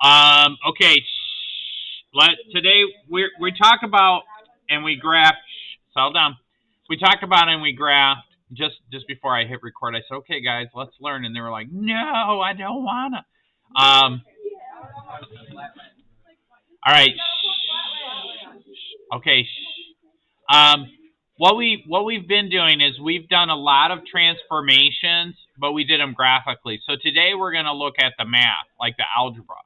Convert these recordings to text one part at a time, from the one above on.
Okay. Today we talk about and we graph. Settle down. We talked about and we graphed just before I hit record. I said, "Okay, guys, let's learn," and they were like, "No, I don't wanna." All right. Okay. What we've been doing is we've done a lot of transformations, but we did them graphically. So today we're going to look at the math, like the algebra,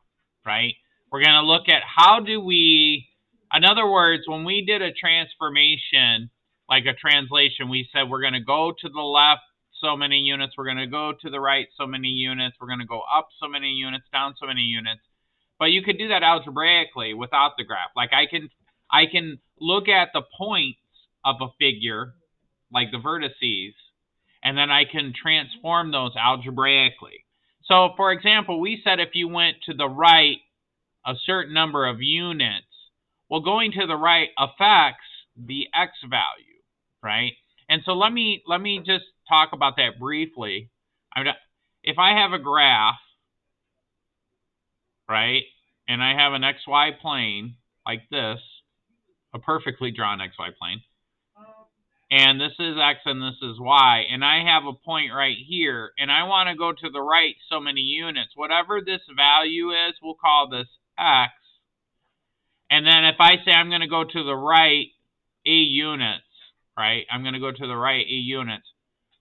right? We're going to look at how do we, in other words, when we did a transformation, like a translation, we said we're going to go to the left so many units, we're going to go to the right so many units, we're going to go up so many units, down so many units. But you could do that algebraically without the graph. Like I can look at the points of a figure, like the vertices, and then I can transform those algebraically. So, for example, we said if you went to the right a certain number of units, well, going to the right affects the x value, right? And so let me just talk about that briefly. If I have a graph, right, and I have an xy plane like this, a perfectly drawn xy plane, and this is x and this is y, and I have a point right here, and I want to go to the right so many units. Whatever this value is, we'll call this x. And then if I say I'm going to go to the right a units, right, I'm going to go to the right a units,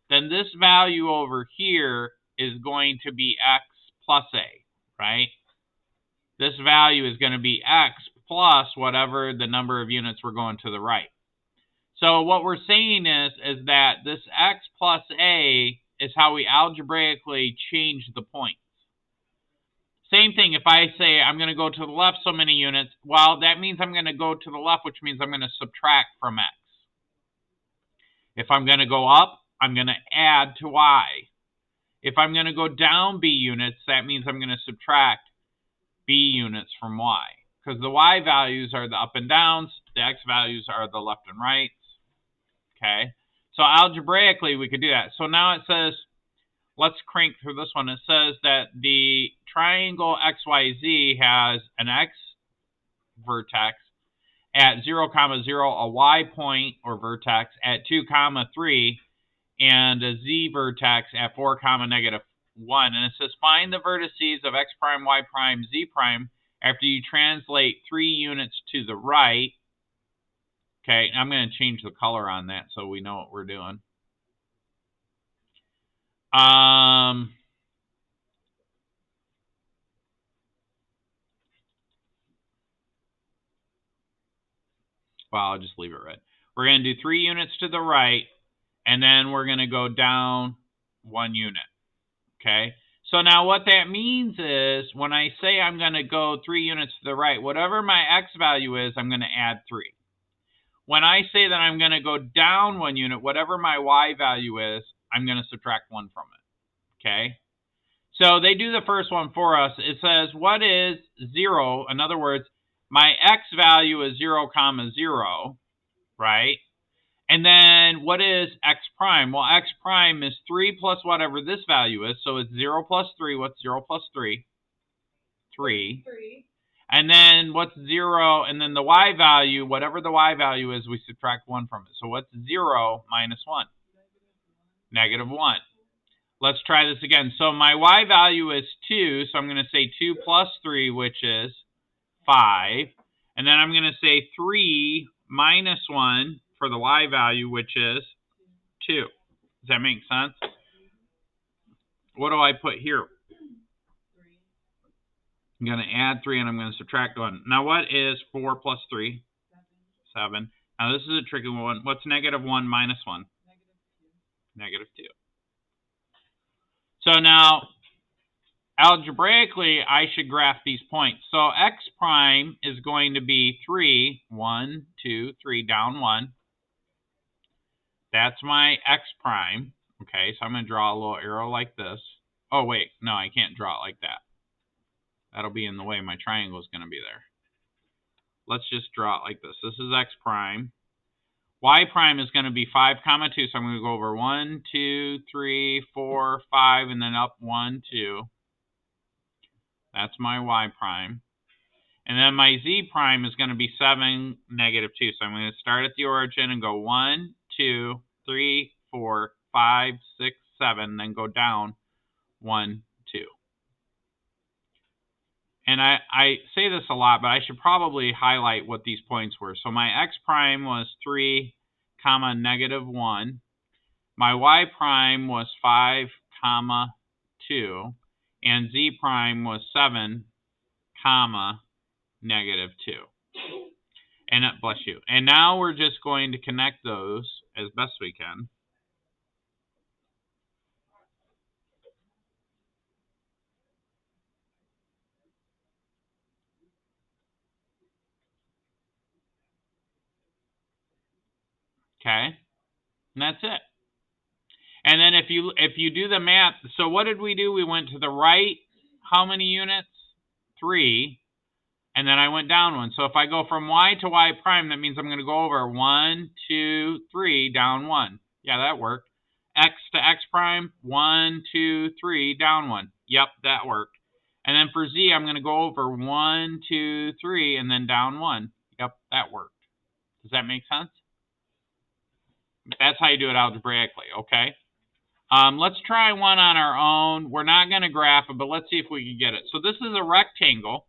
then this value over here is going to be x plus a, right? This value is going to be x plus whatever the number of units we're going to the right. So what we're saying is that this x plus a is how we algebraically change the points. Same thing, if I say I'm going to go to the left so many units, well, that means I'm going to go to the left, which means I'm going to subtract from x. If I'm going to go up, I'm going to add to y. If I'm going to go down b units, that means I'm going to subtract b units from y. Because the y values are the up and downs, the x values are the left and right. Okay, so algebraically we could do that. So now it says, let's crank through this one. It says that the triangle XYZ has an x vertex at 0, 0, a y point or vertex at 2, 3, and a z vertex at 4, -1. And it says find the vertices of x prime, y prime, z prime after you translate 3 units to the right. Okay, I'm going to change the color on that so we know what we're doing. Well, I'll just leave it red. We're going to do 3 units to the right, and then we're going to go down 1 unit. Okay, so now what that means is when I say I'm going to go 3 units to the right, whatever my x value is, I'm going to add 3. When I say that I'm going to go down 1 unit, whatever my y value is, I'm going to subtract 1 from it. Okay? So they do the first one for us. It says, what is 0? In other words, my x value is 0, 0, right? And then what is x prime? Well, x prime is 3 plus whatever this value is. So it's 0 plus 3. What's 0 plus 3? 3. And then what's 0? And then the y value, whatever the y value is, we subtract 1 from it. So what's 0 minus 1? -1. Let's try this again. So my y value is 2. So I'm going to say 2 plus 3, which is 5. And then I'm going to say 3 minus 1 for the y value, which is 2. Does that make sense? What do I put here? I'm going to add 3 and I'm going to subtract 1. Now what is 4 plus 3? 7. Now this is a tricky one. What's -1 minus 1? -2. So now algebraically I should graph these points. So x prime is going to be 3. 1, 2, 3, down 1. That's my x prime. Okay, so I'm going to draw a little arrow like this. Oh, wait. No, I can't draw it like that. That'll be in the way. My triangle is going to be there. Let's just draw it like this. This is x prime. Y prime is going to be 5, 2. So I'm going to go over 1, 2, 3, 4, 5, and then up 1, 2. That's my y prime. And then my z prime is going to be 7, negative 2. So I'm going to start at the origin and go 1, 2, 3, 4, 5, 6, 7, then go down 1, 2. And I say this a lot, but I should probably highlight what these points were. So my x prime was 3, comma, negative 1. My y prime was 5, comma, 2. And z prime was 7, comma, negative 2. And bless you. And now we're just going to connect those as best we can. Okay? And that's it. And then if you do the math, so what did we do? We went to the right, how many units? 3. And then I went down 1. So if I go from y to y prime, that means I'm going to go over 1, 2, 3, down 1. Yeah, that worked. X to x prime, 1, 2, 3, down 1. Yep, that worked. And then for z, I'm going to go over 1, 2, 3, and then down 1. Yep, that worked. Does that make sense? That's how you do it algebraically, okay? Let's try one on our own. We're not going to graph it, but let's see if we can get it. So this is a rectangle,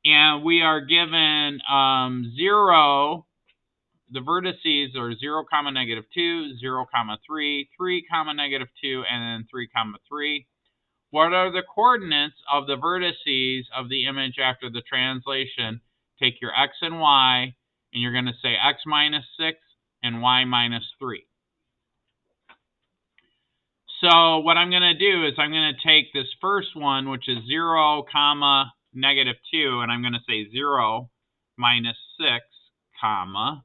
and we are given 0, the vertices are 0, comma, negative 2, 0, comma, 3, 3, comma, negative 2, and then 3, comma, 3. What are the coordinates of the vertices of the image after the translation? Take your x and y, and you're going to say x minus 6 and y minus 3. So what I'm going to do is I'm going to take this first one, which is 0, comma, negative 2, and I'm going to say 0 minus 6, comma,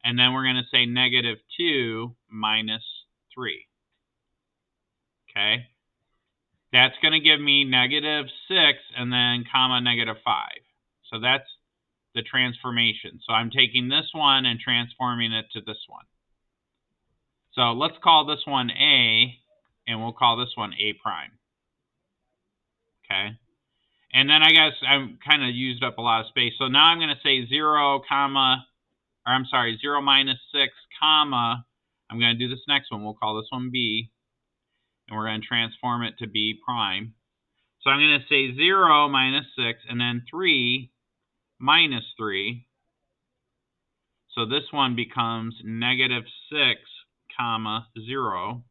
and then we're going to say negative 2 minus 3. Okay? That's going to give me negative 6 and then comma, negative 5. So that's the transformation. So I'm taking this one and transforming it to this one. So let's call this one A, and we'll call this one A prime. Okay? And then I guess I'm kind of used up a lot of space. So now I'm going to say 0, comma, or I'm sorry, 0 minus 6, comma, I'm going to do this next one. We'll call this one B, and we're going to transform it to B prime. So I'm going to say 0 minus 6, and then 3 minus 3. So this one becomes negative 6, comma, 0.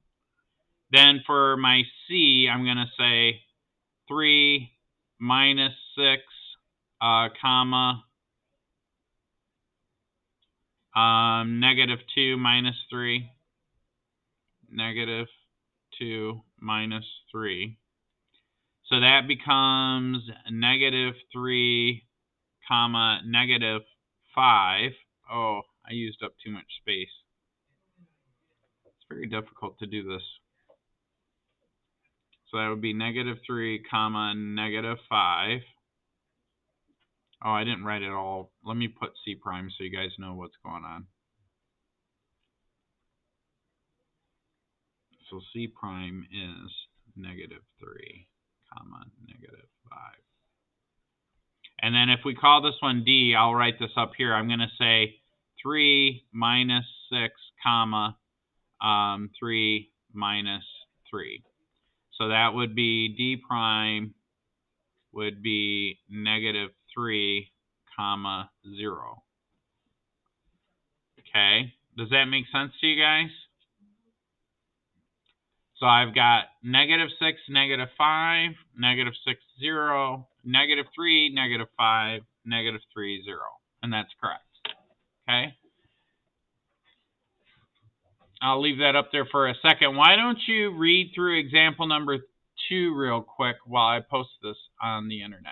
Then for my C, I'm going to say 3 minus 6, comma, negative 2 minus 3. Negative 2 minus 3. So that becomes negative 3, comma, negative 5. Oh, I used up too much space. It's very difficult to do this. So that would be negative 3, comma, negative 5. Oh, I didn't write it all. Let me put C prime so you guys know what's going on. So C prime is negative 3, comma, negative 5. And then if we call this one D, I'll write this up here. I'm going to say 3 minus 6, comma, 3 minus 3. So that would be D prime would be negative 3, comma, 0. Okay? Does that make sense to you guys? So I've got negative 6, negative 5, negative 6, 0, negative 3, negative 5, negative 3, 0. And that's correct. Okay? I'll leave that up there for a second. Why don't you read through example number 2 real quick while I post this on the internet?